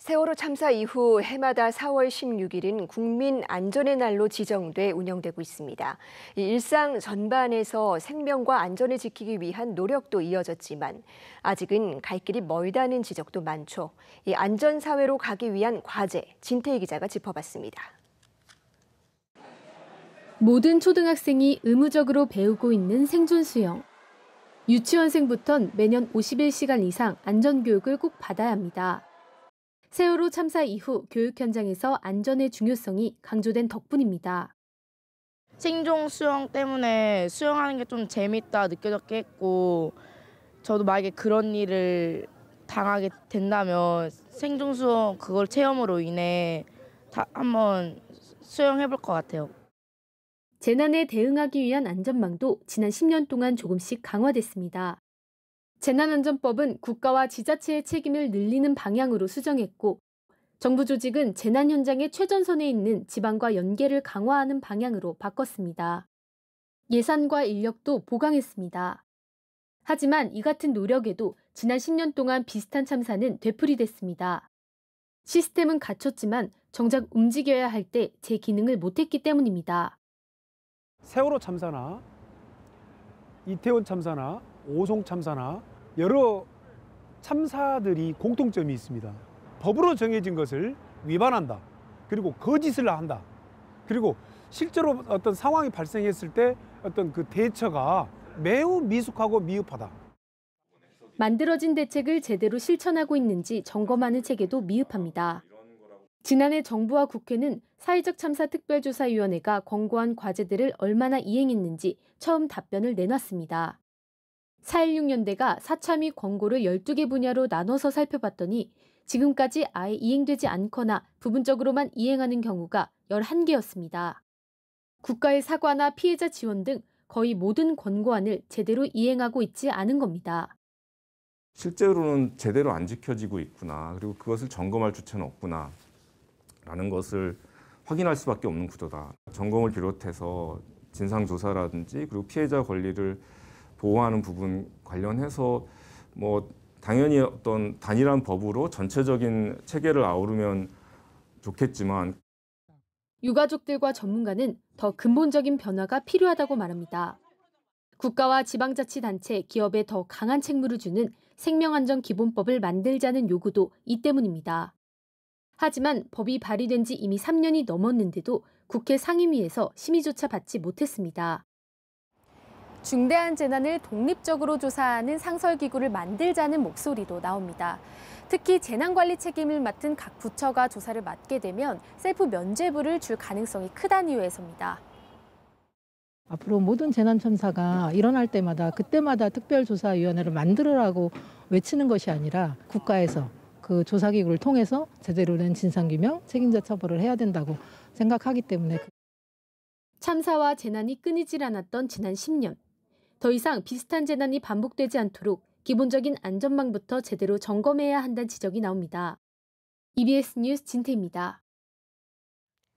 세월호 참사 이후 해마다 4월 16일은 국민 안전의 날로 지정돼 운영되고 있습니다. 일상 전반에서 생명과 안전을 지키기 위한 노력도 이어졌지만 아직은 갈 길이 멀다는 지적도 많죠. 이 안전사회로 가기 위한 과제, 진태희 기자가 짚어봤습니다. 모든 초등학생이 의무적으로 배우고 있는 생존 수영. 유치원생부턴 매년 51시간 이상 안전교육을 꼭 받아야 합니다. 세월호 참사 이후 교육 현장에서 안전의 중요성이 강조된 덕분입니다. 생존 수영 때문에 수영하는 게 좀 재밌다 느껴졌게 했고, 저도 만약에 그런 일을 당하게 된다면 생존 수영 그걸 체험으로 인해 한번 수영해 볼 것 같아요. 재난에 대응하기 위한 안전망도 지난 10년 동안 조금씩 강화됐습니다. 재난안전법은 국가와 지자체의 책임을 늘리는 방향으로 수정했고, 정부 조직은 재난 현장의 최전선에 있는 지방과 연계를 강화하는 방향으로 바꿨습니다. 예산과 인력도 보강했습니다. 하지만 이 같은 노력에도 지난 10년 동안 비슷한 참사는 되풀이됐습니다. 시스템은 갖췄지만 정작 움직여야 할 때 제 기능을 못했기 때문입니다. 세월호 참사나 이태원 참사나 오송 참사나 여러 참사들이 공통점이 있습니다. 법으로 정해진 것을 위반한다. 그리고 거짓을 한다. 그리고 실제로 어떤 상황이 발생했을 때 어떤 그 대처가 매우 미숙하고 미흡하다. 만들어진 대책을 제대로 실천하고 있는지 점검하는 체계도 미흡합니다. 지난해 정부와 국회는 사회적 참사 특별조사위원회가 권고한 과제들을 얼마나 이행했는지 처음 답변을 내놨습니다. 4.16년대가 사참위 권고를 12개 분야로 나눠서 살펴봤더니 지금까지 아예 이행되지 않거나 부분적으로만 이행하는 경우가 11개였습니다. 국가의 사과나 피해자 지원 등 거의 모든 권고안을 제대로 이행하고 있지 않은 겁니다. 실제로는 제대로 안 지켜지고 있구나, 그리고 그것을 점검할 주체는 없구나 라는 것을 확인할 수밖에 없는 구조다. 점검을 비롯해서 진상조사라든지 그리고 피해자 권리를 보호하는 부분 관련해서 당연히 어떤 단일한 법으로 전체적인 체계를 아우르면 좋겠지만, 유가족들과 전문가는 더 근본적인 변화가 필요하다고 말합니다. 국가와 지방자치단체, 기업에 더 강한 책무를 주는 생명안전기본법을 만들자는 요구도 이 때문입니다. 하지만 법이 발의된 지 이미 3년이 넘었는데도 국회 상임위에서 심의조차 받지 못했습니다. 중대한 재난을 독립적으로 조사하는 상설기구를 만들자는 목소리도 나옵니다. 특히 재난관리 책임을 맡은 각 부처가 조사를 맡게 되면 셀프 면죄부를 줄 가능성이 크다는 이유에서입니다. 앞으로 모든 재난참사가 일어날 때마다 그때마다 특별조사위원회를 만들으라고 외치는 것이 아니라 국가에서 그 조사기구를 통해서 제대로 된 진상규명, 책임자 처벌을 해야 된다고 생각하기 때문에. 참사와 재난이 끊이질 않았던 지난 10년. 더 이상 비슷한 재난이 반복되지 않도록 기본적인 안전망부터 제대로 점검해야 한다는 지적이 나옵니다. EBS 뉴스 진태입니다.